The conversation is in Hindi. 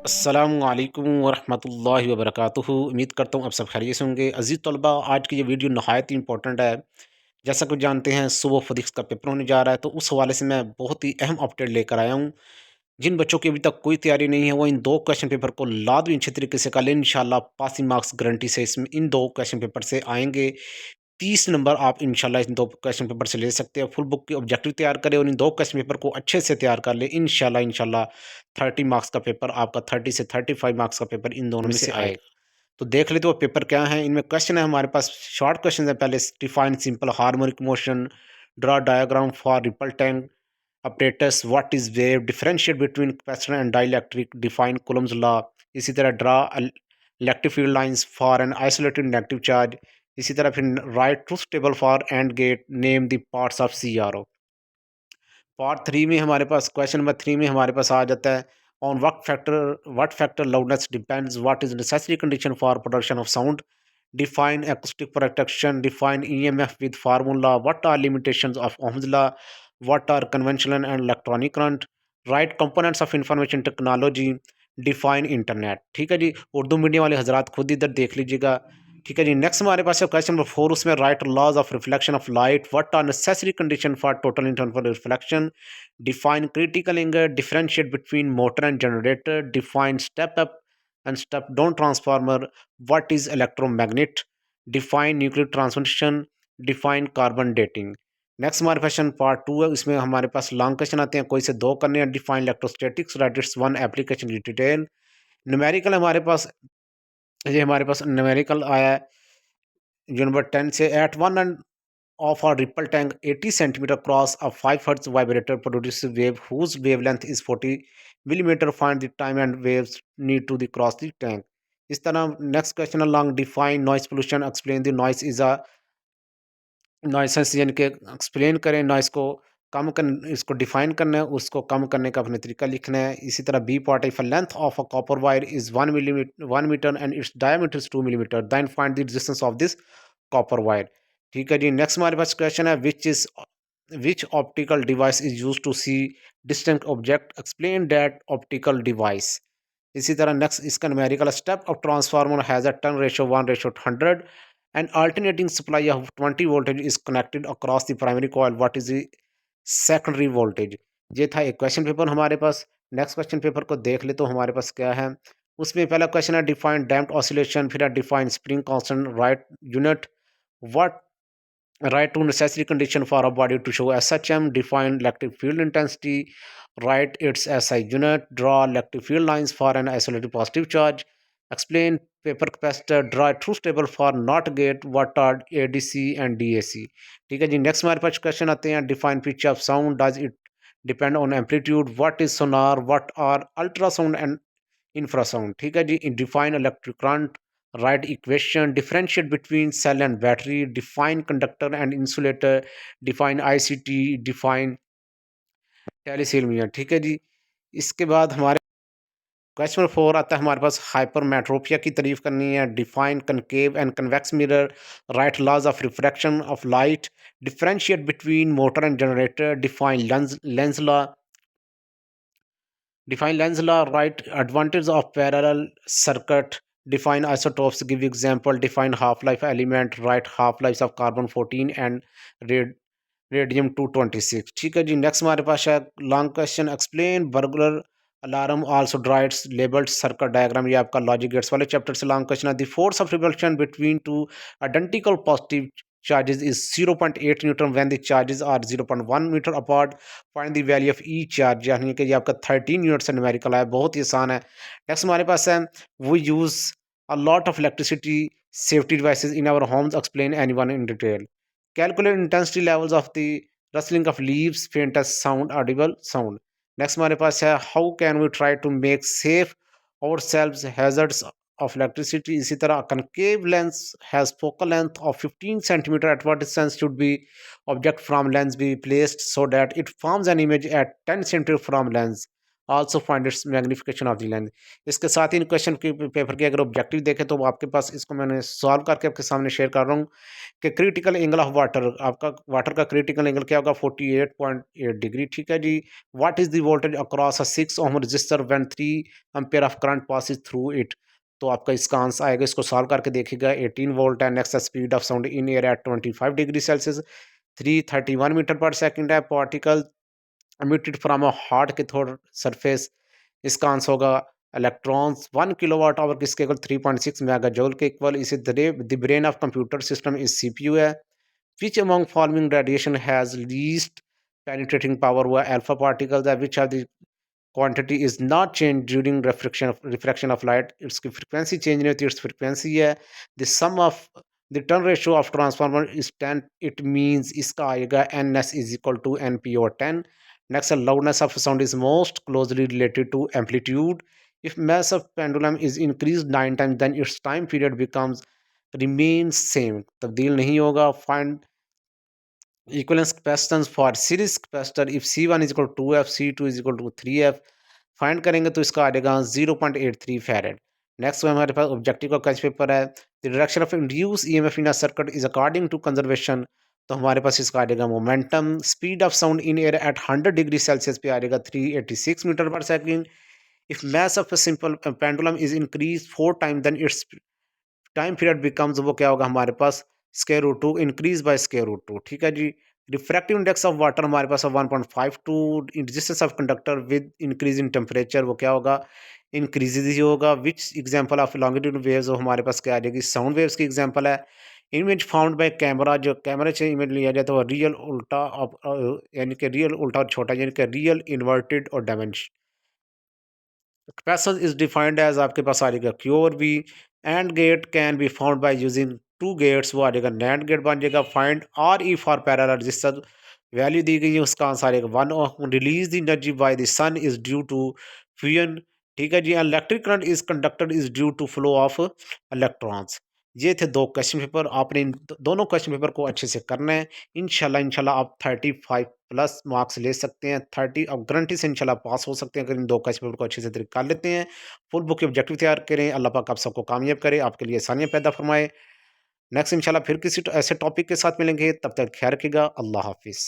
अस्सलामुअलैकुम वरहमतुल्लाहि वबरकातुहू। उम्मीद करता हूँ आप सब खैरियत से होंगे। अज़ीज़ तलबा, आज की ये वीडियो नहायत ही इंपॉर्टेंट है। जैसा कि जानते हैं सुबह फ़िज़िक्स का पेपर होने जा रहा है, तो उस हवाले से मैं बहुत ही अहम अपडेट लेकर आया हूँ। जिन बच्चों की अभी तक कोई तैयारी नहीं है, वो इन 2 क्वेश्चन पेपर को लाज़मी अच्छे तरीके से कर लें। इंशाल्लाह पासिंग मार्क्स गारंटी से इसमें इन 2 क्वेश्चन पेपर से आएँगे। 30 नंबर आप इंशाल्लाह इन 2 क्वेश्चन पेपर से ले सकते हैं। फुल बुक के ऑब्जेक्टिव तैयार करें और इन 2 क्वेश्चन पेपर को अच्छे से तैयार कर लें। इंशाल्लाह 30 मार्क्स का पेपर आपका 30 से 35 मार्क्स का पेपर इन दोनों में से आएगा। तो देख लेते हैं वो पेपर क्या है। इनमें क्वेश्चन है हमारे पास, शॉर्ट क्वेश्चन है। पहले define simple harmonic motion, draw diagram for ripple tank, apparatus, what is wave, differentiate between capacitor and dielectric, define Coulomb's law। इसी तरह draw electric field lines for an isolated negative charge. इसी तरह फिर write truth table for and gate, name the parts of C R O. Part 3 में हमारे पास, क्वेश्चन नंबर 3 में हमारे पास आ जाता है, on what factor loudness depends, what is necessary condition for production of sound, define acoustic protection, define EMF with formula, what are limitations of Ohm's law, what are conventional and electronic current, write components of information technology, define internet। ठीक है जी, उर्दू मीडियम वाले हजरात खुद इधर देख लीजिएगा। ठीक है जी, नेक्स्ट हमारे पास है क्वेश्चन नंबर 4। उसमें write laws of reflection of light, what are necessary condition for total interference reflection, define critical angle, differentiate between motor and generator, define step up and step down transformer, what is electromagnet, define nuclear transmission, define carbon dating। Next हमारे क्वेश्चन पार्ट 2 है। इसमें हमारे पास लॉन्ग क्वेश्चन आते हैं, कोई से 2 करने हैं। Define electrostatics, right it's one application in detail. Numerical हमारे पास, ये हमारे पास न्यूमेरिकल आया है जो नंबर 10 से, at one end of a ripple tank 80 centimeter across, a 5 hertz vibrator produces wave whose wavelength is 40 millimeter, find the time and waves need to the cross the tank। इस तरह next question along, define noise pollution, explain the noise is a nuisance, यानी कि एक्सप्लेन करें नॉइस को, कम कर इसको डिफाइन करना है, उसको कम करने का अपने तरीका लिखना है। इसी तरह B part, if length of a copper wire is 1 metre and its diameter is 2 millimetre, then find the resistance of this copper wire. ठीक है जी, नेक्स्ट हमारे पास क्वेश्चन है, which optical device is use to see distant object, explain that optical device. इसी तरह नेक्स्ट इसका numerical, step of transformer has a turn ratio 1:100 and alternating supply of 20 voltage is connected across the primary coil, what is the secondary voltage। ये था एक क्वेश्चन पेपर हमारे पास। नेक्स्ट क्वेश्चन पेपर को देख ले तो हमारे पास क्या है। उसमें पहला क्वेश्चन है, डिफाइन डैम्प्ड ऑसिलेशन, फिर है define spring constant, right unit, what right to necessary condition for a body to show SHM, define electric field intensity, write its SI unit, draw electric field lines for an isolated positive charge, explain paper capacitor, draw a truth table for NOT gate, what are ADC and DAC। ठीक है जी, नेक्स्ट हमारे पास क्वेश्चन आते हैं, define pitch of sound, does it depend on amplitude, what is sonar, what are ultrasound and infrasound. ठीक है जी, define electric current, write equation, differentiate between cell and battery, define conductor and insulator, define ICT, define टेलीसेलमिया। ठीक है जी, इसके बाद हमारे क्वेश्चन नंबर 4 आता है हमारे पास, हाइपरमेट्रोपिया की तारीफ करनी है। Define concave and convex mirror, write laws of refraction of light, differentiate between motor and generator, define lens law, define Lenz law, write advantage of parallel circuit, define isotopes, give example, define half-life element, write half-lives of carbon 14 and rad radium 226। ठीक है जी, नेक्स्ट हमारे पास है long question, explain burglar alarm also draw its labelled circuit diagram. ये आपका लॉजिक गेट्स वाले चैप्टर से लॉन्ग क्वेश्चन है, the force of repulsion between two identical positive charges is 0.8 newton when the charges are 0.1 metre apart, find the value of each charge। यानी कि ये आपका 13 यूनिट से न्यूमेरिकल है, बहुत ही आसान है। नेक्स्ट हमारे पास है, we use a lot of electricity safety devices in our homes, explain anyone in detail। Calculate intensity levels of the rustling of leaves, faintest sound, audible sound। Next हमारे पास है, how can we try to make safe और सेल्फ हैजर्ड्स ऑफ इलेक्ट्रिसिटी। इसी तरह concave lens has focal length of 15 centimetre, at what distance should be object from lens be placed so that it forms an image at 10 centimetre from lens, also find its magnification of the lens. इसके साथ ही इन क्वेश्चन के पेपर के अगर ऑब्जेक्टिव देखें तो आपके पास इसको मैंने सॉल्व करके आपके सामने शेयर कर रहा हूँ कि क्रिटिकल एंगल ऑफ वाटर, आपका वाटर का क्रिटिकल एंगल क्या होगा, 48.8 डिग्री। ठीक है जी। What is the voltage across a 6 ohm resistor when 3 ampere of current passes through it. तो आपका इसका आंसर आएगा, इसको सॉल्व करके देखिएगा। 18 वोल्ट है। Next speed of sound in air at 25 degree Celsius, 331 metre पर सेकंड है। Particle emitted from a hard cathode surface, इसका आंसर होगा इलेक्ट्रॉन्स। 1 किलोवाट आवर किसके इक्वल 3.6 मेगा जूल के इक्वल। इसे the brain of computer system is CPU है। Which among forming radiation has least penetrating power, हुआ अल्फा पार्टिकल्स है। Which are the quantity is not change during refraction of light, इसकी फ्रिक्वेंसी चेंज नहीं होती, इट्स फ्रिक्वेंसी है। The sum of the turn ratio of transformer is 10, it means इसका आएगा N S is equal to N P और 10। Next, the loudness of sound is most closely related to amplitude. If mass of pendulum is increased 9 times, then its time period becomes remains same. तब्दील नहीं होगा. Find equivalence capacitance for series capacitor if C1 is equal to 2F, C2 is equal to 3F. Find करेंगे तो इसका आ जाएगा 0.83 फैरेड। नेक्स्ट में हमारे पास ऑब्जेक्टिव का क्वेश्चन पेपर है। The direction of induced EMF in a circuit is according to conservation. तो हमारे पास इसका आ जाएगा momentum. Speed of sound in air at 100 degree Celsius पे आ जाएगा 386 मीटर पर second. If mass of a simple pendulum is increase 4 time then its time period becomes, वो क्या होगा हमारे पास, square root 2 increase bye square root 2। ठीक है जी। रिफ्रैक्टिव इंडेक्स ऑफ वाटर हमारे पास 1.52। Resistance of conductor with increase in temperature, वो क्या होगा, इंक्रीज ही होगा। Which example of longitude waves, हमारे पास क्या आ जाएगी, साउंड वेव्स की एग्जांपल है। इमेज फाउंड बाय कैमरा, जो कैमरे से इमेज लिया जाए तो रियल उल्टा यानी कि रियल उल्टा और छोटा, यानी कि रियल इन्वर्टेड और dimension. Capacitor is defined as आपके पास आ जाएगा क्योर भी। And gate can be found by using two gates, वो आ जाएगा नैंड गेट बन जाएगा। Find R E for parallel resistor, value दी गई है उसका आंसर आएगा 1। Release the energy by the sun is due to fusion. ठीक है जी। Electric current is conductor is due to flow of electrons. ये थे दो क्वेश्चन पेपर। आपने इन दोनों क्वेश्चन पेपर को अच्छे से करना है। इंशाल्लाह आप 35 प्लस मार्क्स ले सकते हैं। 30 आप गारंटी से इंशाल्लाह पास हो सकते हैं अगर इन दो क्वेश्चन पेपर को अच्छे से कर लेते हैं। फुल बुक के ऑब्जेक्टिव तैयार करें। अल्लाह पाक आप सबको कामयाब करे, आपके लिए आसानियाँ पैदा फरमाए। नेक्स्ट इंशाल्लाह फिर किसी ऐसे टॉपिक के साथ मिलेंगे। तब तक ख्याल रखिएगा। अल्लाह हाफिज़।